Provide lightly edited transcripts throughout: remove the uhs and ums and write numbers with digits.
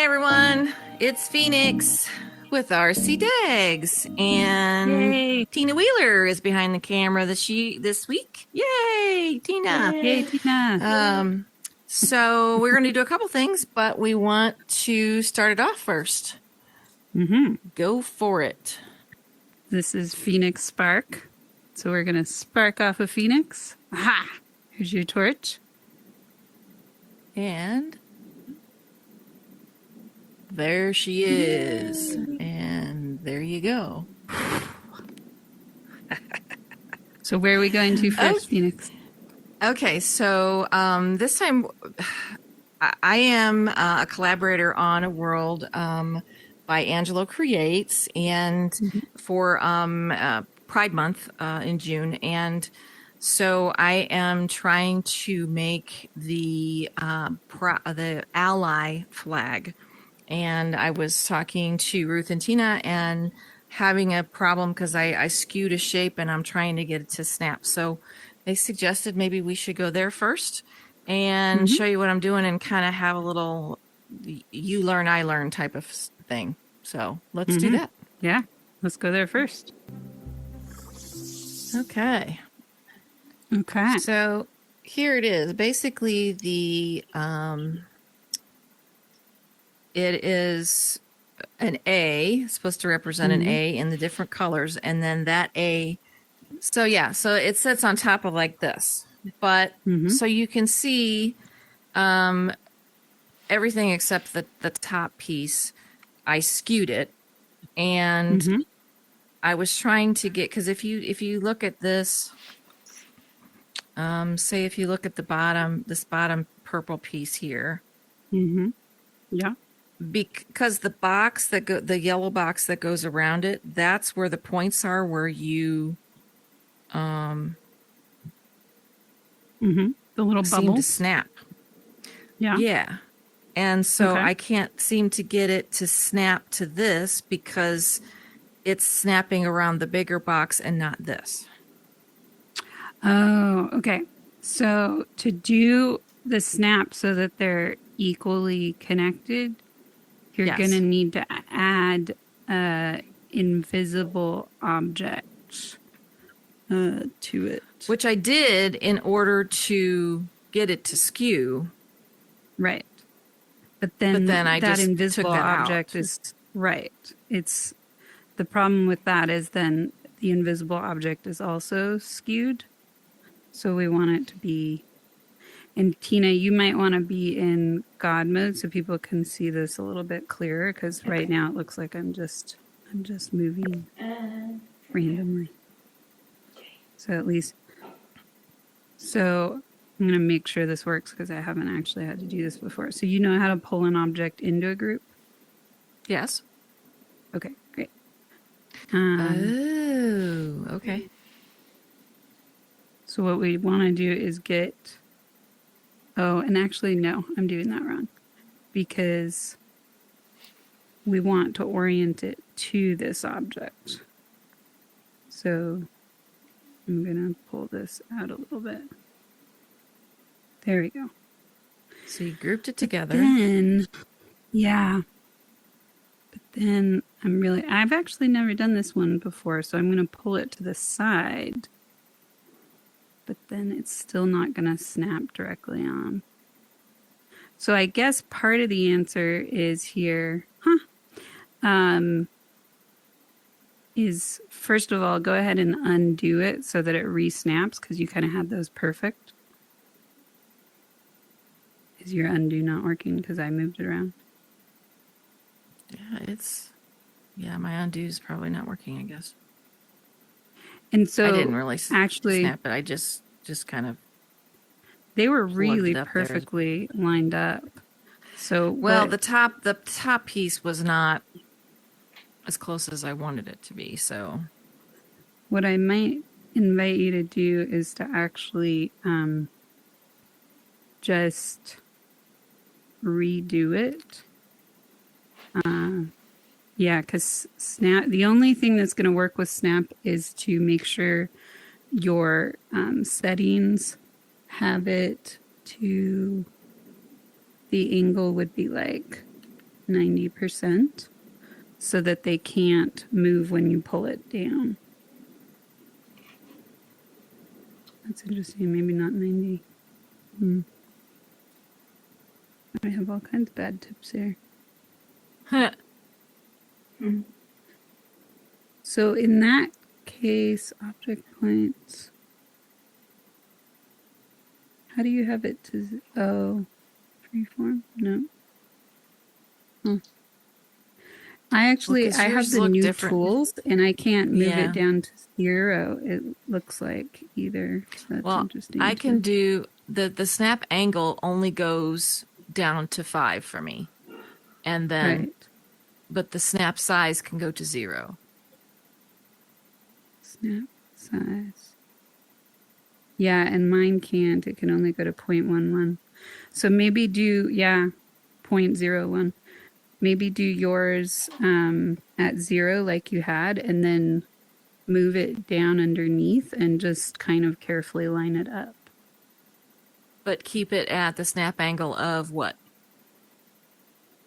Everyone, it's Phoenix with RC Dags, and Yay! Tina Wheeler is behind the camera this week. Yay, Tina! Yay, Tina! So we're going to do a couple things, but we want to start it off first. Go for it. This is Phoenix Spark. So we're going to spark off a Phoenix. Aha! Here's your torch. And there she is. And there you go. So where are we going to first, Phoenix? Okay, so this time I am a collaborator on a world by Angelo Creates, and for Pride Month in June. And so I am trying to make the ally flag. And I was talking to Ruth and Tina and having a problem because I skewed a shape and I'm trying to get it to snap. So they suggested maybe we should go there first and show you what I'm doing and kind of have a little you learn, I learn type of thing. So let's do that. Yeah, let's go there first. Okay. Okay. So here it is. Basically, it is an A, it's supposed to represent an A in the different colors, and then that A. So yeah, so it sits on top of like this, but so you can see everything except the top piece. I skewed it, and I was trying to get, because if you look at this, say if you look at the bottom, this bottom purple piece here, Yeah. because the box the yellow box that goes around it, that's where the points are, where you The little seem bubble. to snap. Yeah. Yeah. And so Okay. I can't seem to get it to snap to this because it's snapping around the bigger box and not this. Oh, okay. So to do the snap so that they're equally connected, you're Yes. going to need to add invisible object to it. Which I did in order to get it to skew. Right. But then I that just invisible took that object out. is right. It's the problem with that is then the invisible object is also skewed. So we want it to be, and Tina, you might want to be in God mode so people can see this a little bit clearer, because right now it looks like I'm just moving randomly. So at least, so I'm going to make sure this works because I haven't actually had to do this before. So you know how to pull an object into a group? Yes. Okay, great. Oh, okay. So what we want to do is get, oh, and actually, no, I'm doing that wrong, because we want to orient it to this object. So I'm going to pull this out a little bit. There we go. So you grouped it together. Then, yeah. But then I've actually never done this one before, so I'm going to pull it to the side. But then it's still not going to snap directly on. So I guess part of the answer is here, is first of all, go ahead and undo it so that it re-snaps, because you kind of had those perfect. Is your undo not working because I moved it around? Yeah, my undo is probably not working, I guess. And so I didn't really actually snap it. I just kind of. They were plugged really it up perfectly lined up. So well, the top piece was not as close as I wanted it to be. So what I might invite you to do is to actually just redo it. Yeah, because Snap, the only thing that's going to work with Snap is to make sure your settings have it to, the angle would be like 90% so that they can't move when you pull it down. That's interesting. Maybe not 90. I have all kinds of bad tips here. So in that case, object points. How do you have it to, freeform? No. I actually, 'cause I have yours the look new different. tools and I can't move Yeah. it down to 0. It looks like either. So that's Well, interesting. I can too. do the snap angle only goes down to 5 for me. And then, Right. but the snap size can go to 0. Snap size. Yeah, and mine can't. It can only go to 0.11. So maybe do, 0.01. Maybe do yours at 0 like you had, and then move it down underneath and just kind of carefully line it up. But keep it at the snap angle of what?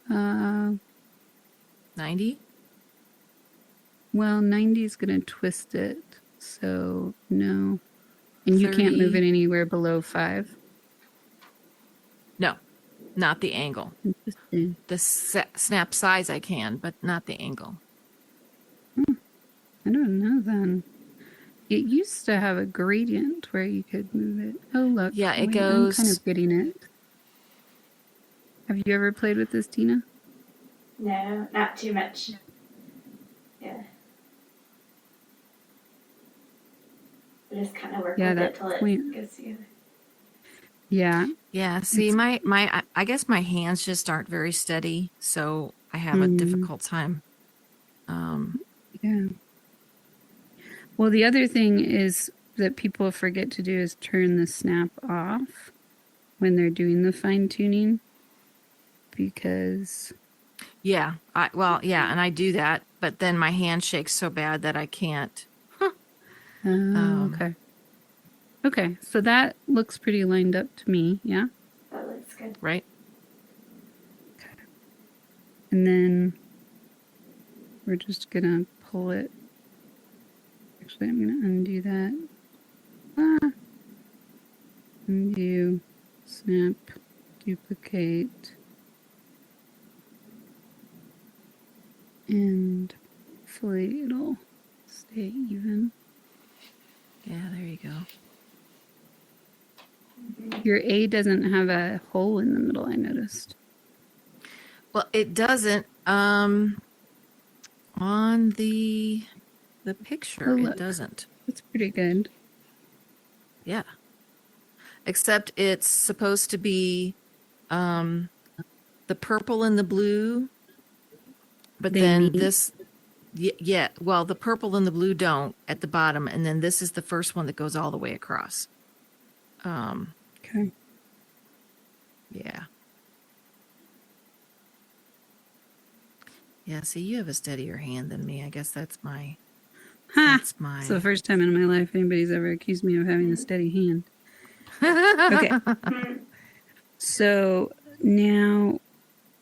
Uh, 90? well, 90 is going to twist it, so no. And you can't move 30. it anywhere below 5. No, not the angle. Interesting. The snap size I can, but not the angle. I don't know then. It used to have a gradient where you could move it. Oh, look. Yeah, it I'm goes. kind of getting it. Have you ever played with this, Tina? No, not too much. Yeah. I just kind of work Yeah, with that it till it point. goes together. Yeah. Yeah, see, I guess my hands just aren't very steady, so I have a difficult time. Yeah. Well, the other thing is that people forget to do is turn the snap off when they're doing the fine tuning because Yeah, and I do that, but then my hand shakes so bad that I can't. okay. Okay, so that looks pretty lined up to me, yeah? That looks good. Right? And then we're just gonna pull it. Actually, I'm gonna undo that. Undo, snap, duplicate. And hopefully it'll stay even. Yeah, there you go. Your A doesn't have a hole in the middle, I noticed. Well, it doesn't. On the picture, Oh, it look. doesn't. That's pretty good. Yeah. Except it's supposed to be the purple and the blue, but They then meet. this, yeah, well, the purple and the blue don't at the bottom, and then this is the first one that goes all the way across. Okay. Yeah. Yeah, see, you have a steadier hand than me. I guess that's my, Ha! that's my, It's the first time in my life anybody's ever accused me of having a steady hand. Okay. So now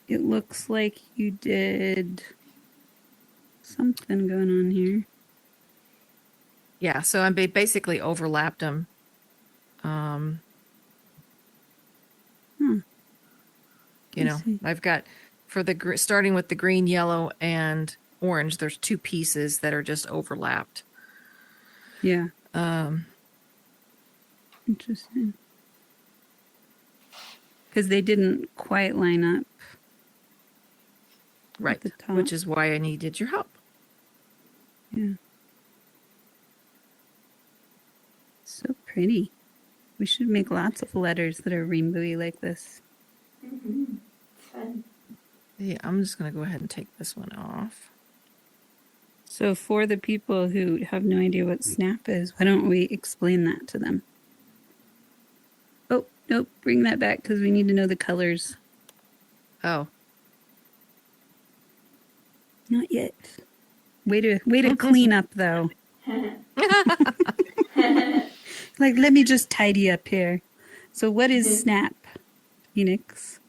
it looks like you did something going on here. yeah, so I basically overlapped them. You know, see. I've got for the starting with the green, yellow, and orange. There's 2 pieces that are just overlapped. Yeah. Interesting. Because they didn't quite line up. Right, the top. which is why I needed your help. Yeah. So pretty. We should make lots of letters that are rainbowy like this. It's fun. Yeah, I'm just gonna go ahead and take this one off. So for the people who have no idea what Snap is, why don't we explain that to them? Oh, nope, bring that back because we need to know the colors. Oh, Not yet. Way to clean up though. Like, let me just tidy up here. So what is Snap, Phoenix?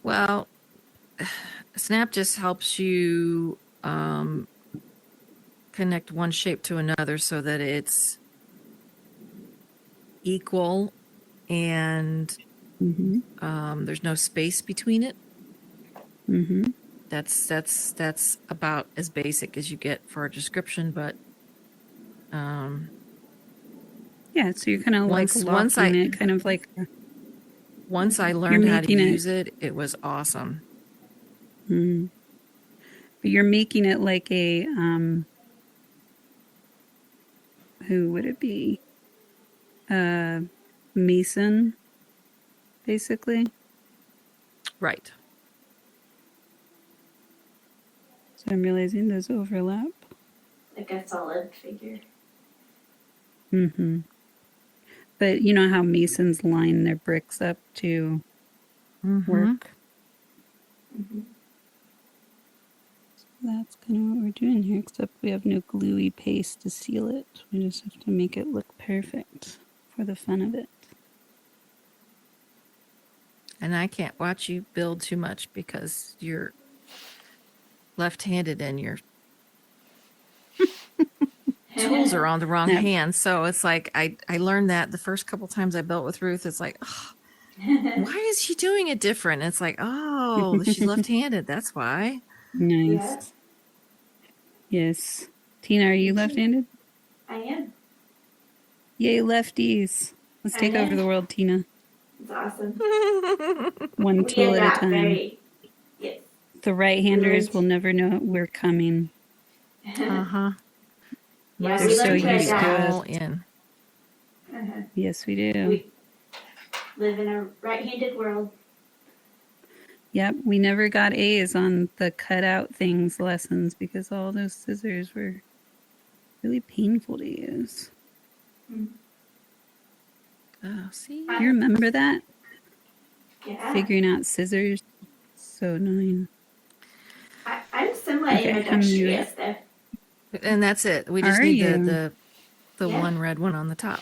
well, Snap just helps you connect one shape to another so that it's equal and Mm-hmm. there's no space between it. Mm-hmm. That's about as basic as you get for a description, but Yeah, so you're kind of like once I locking it, kind of like once I you're learned how to making it. use it, it was awesome. Mm, but you're making it like a who would it be? Mason, basically. Right. So I'm realizing those overlap. Like a solid figure. Mm-hmm. But you know how masons line their bricks up to work? Mm-hmm. That's kind of what we're doing here, except we have no gluey paste to seal it. We just have to make it look perfect for the fun of it. And I can't watch you build too much because you're left-handed and your tools are on the wrong Yep. hand. So it's like I learned that the first couple times I built with Ruth. It's like, oh, why is she doing it different? It's like, oh, she's left-handed. That's why. Nice. Yeah, Yes. Tina, are you Me too. left-handed? I am. Yay, lefties. Let's I take over know. the world, Tina. It's awesome. One We tool at a adapt time. very. Yes. The right-handers will never know we're coming. Uh-huh. My Yeah, They're we so learn to used to adapt. all in. Uh-huh. Yes, we do. We live in a right-handed world. Yep, we never got A's on the cutout things lessons because all those scissors were really painful to use. Oh, see? You remember that? Yeah. Figuring out scissors. So annoying. I'm somewhat Okay, how many- ambidextrous though. And that's it. We just Are need you? the Yeah. one red one on the top.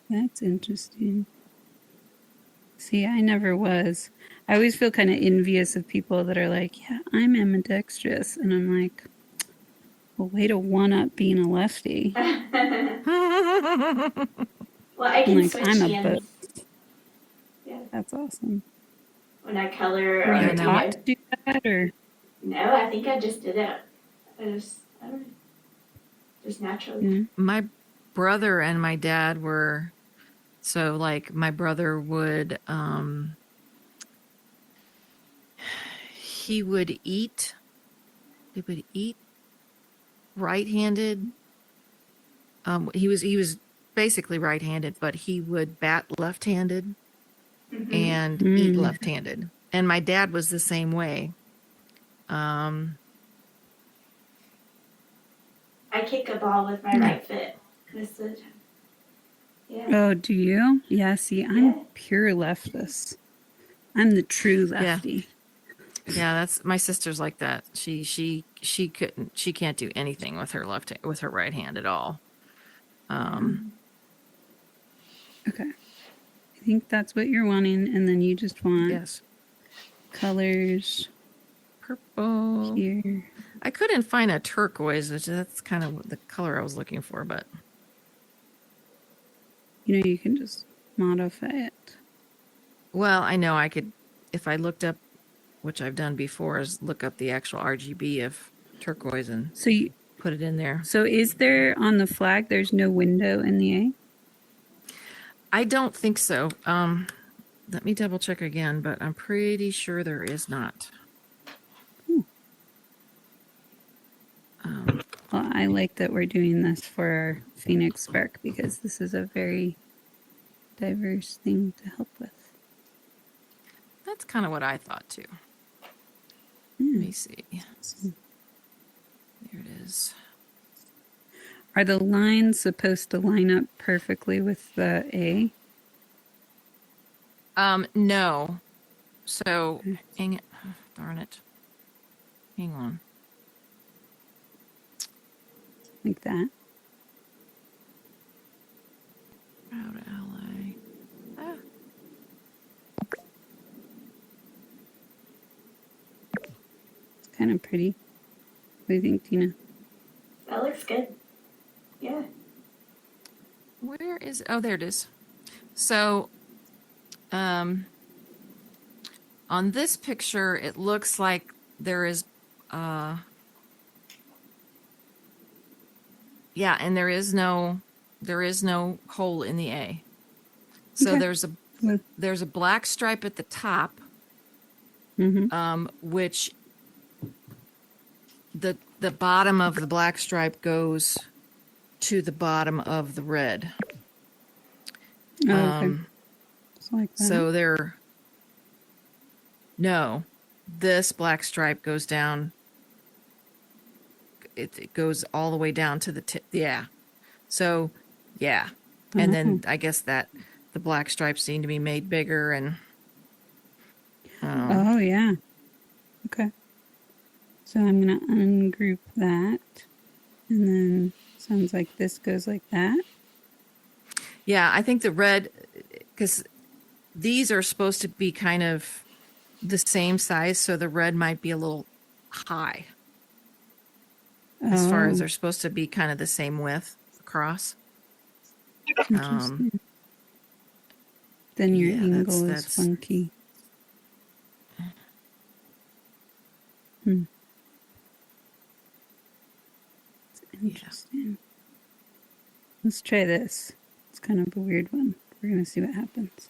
That's interesting. See, I never was. I always feel kind of envious of people that are like, yeah, I'm ambidextrous. And I'm like, well, way to one up being a lefty. Well, I I'm can like, switch I'm a hands. both. Yeah. That's awesome. When I color Were or you no. taught to do that or? No, I think I just did it. I don't know. Just naturally. Yeah. My brother and my dad were so like my brother would he would eat right-handed. He was basically right-handed, but he would bat left-handed Mm-hmm. and eat left-handed. And my dad was the same way. I kick a ball with my right foot most of the time. Yeah. Oh, do you? Yeah, see, I'm Yeah. pure leftist. I'm the true lefty. Yeah, that's my sister's like that. She can't do anything with her with her right hand at all. Okay. I think that's what you're wanting. And then you just want Yes. colors Purple. here. I couldn't find a turquoise, which that's kind of the color I was looking for, but You know, you can just modify it. well, I know I could if I looked up, which I've done before, is look up the actual RGB of turquoise and So put it in there. so is there on the flag, there's no window in the A? I don't think so. Let me double check again, but I'm pretty sure there is not. Well, I like that we're doing this for our Phoenix Spark because this is a very diverse thing to help with. That's kind of what I thought too. Let me see. There it is. Are the lines supposed to line up perfectly with the A? No. So, hang it. Oh, darn it. Hang on. Like that? Out of LA. Ah. kind of pretty. What do you think, Tina? That looks good. Yeah. Where is, oh, there it is. So, on this picture, it looks like there is, yeah, and there is no hole in the A. So Okay. Well- there's a black stripe at the top, which the bottom of the black stripe goes to the bottom of the red. Oh, okay. So like that. So no, this black stripe goes down. It goes all the way down to the tip. Yeah. So, yeah. And then I guess that the black stripes need to be made bigger and. Oh, yeah. Okay. So I'm going to ungroup that. And then sounds like this goes like that. Yeah, I think the red, because these are supposed to be kind of the same size, so the red might be a little high. As far as they're supposed to be kind of the same width across. Interesting. Then your yeah, angle is that's- funky. It's interesting. Let's try this. It's kind of a weird one. We're going to see what happens.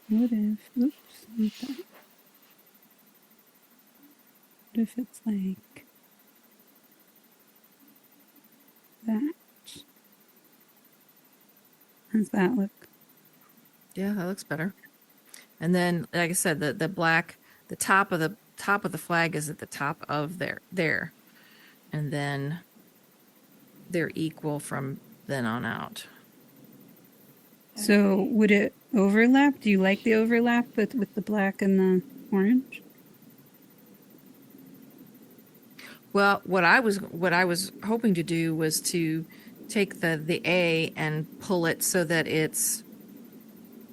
What if, oops, not that. What if it's like that? How's that look? Yeah, that looks better. And then, like I said, the black, the top of the flag is at the top of there, and then they're equal from then on out. So would it overlap? Do you like the overlap with the black and the orange? Well, what I was hoping to do was to take the A and pull it so that it's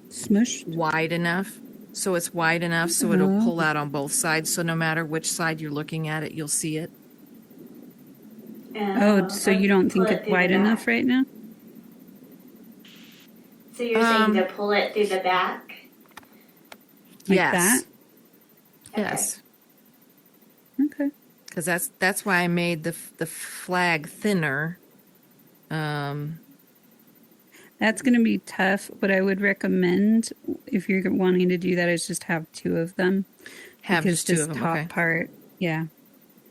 Smushed? wide enough. So it's wide enough so it'll pull out on both sides. So no matter which side you're looking at it, you'll see it. Oh, so you don't think pull it it's through wide the enough back. right now? So you're saying to pull it through the back? Like Yes. that? Yes. Okay. Because that's why I made the flag thinner. That's going to be tough. What I would recommend if you're wanting to do that is just have two of them. Have because just two this of them. top Okay. part, yeah,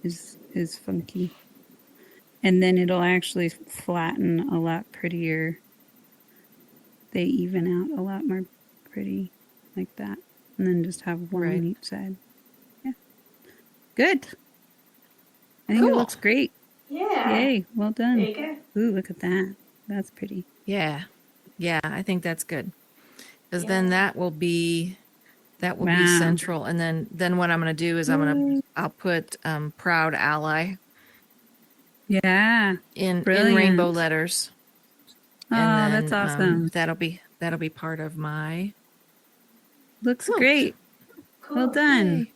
is funky. And then it'll actually flatten a lot prettier. They even out a lot more pretty like that. And then just have one Right. on each side. Yeah. Good. I think it Cool. looks great. Yeah. Yay. Well done. There you go. Ooh, look at that. That's pretty. Yeah. Yeah, I think that's good. Because Yeah. then that will be Wow. central. And then what I'm going to do is I'll put Proud Ally Yeah. in Brilliant. rainbow letters. Oh, And that's awesome. that'll be part of my Looks Cool. great. Cool. Well done.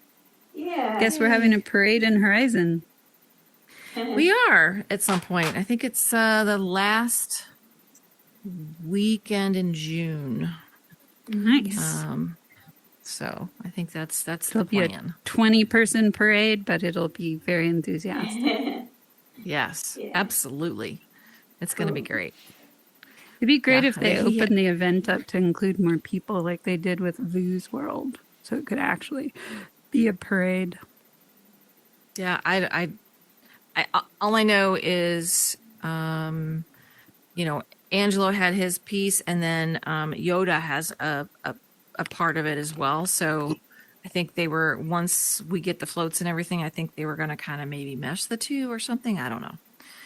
Yeah. Guess we're having a parade in Horizon. We are at some point. I think it's the last weekend in June. Nice. So I think that's the It'll be a plan. 20-person parade, but it'll be very enthusiastic. Yes, Yeah. absolutely. It's going to be great. It'd be great Yeah, if they yeah. opened the event up to include more people like they did with Vu's World. So it could actually be a parade. Yeah, I all I know is, Angelo had his piece, and then Yoda has a part of it as well. So I think once we get the floats and everything, I think they were going to kind of maybe mesh the two or something. I don't know.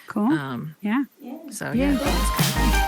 Cool. Yeah. Yeah. So Yeah. yeah.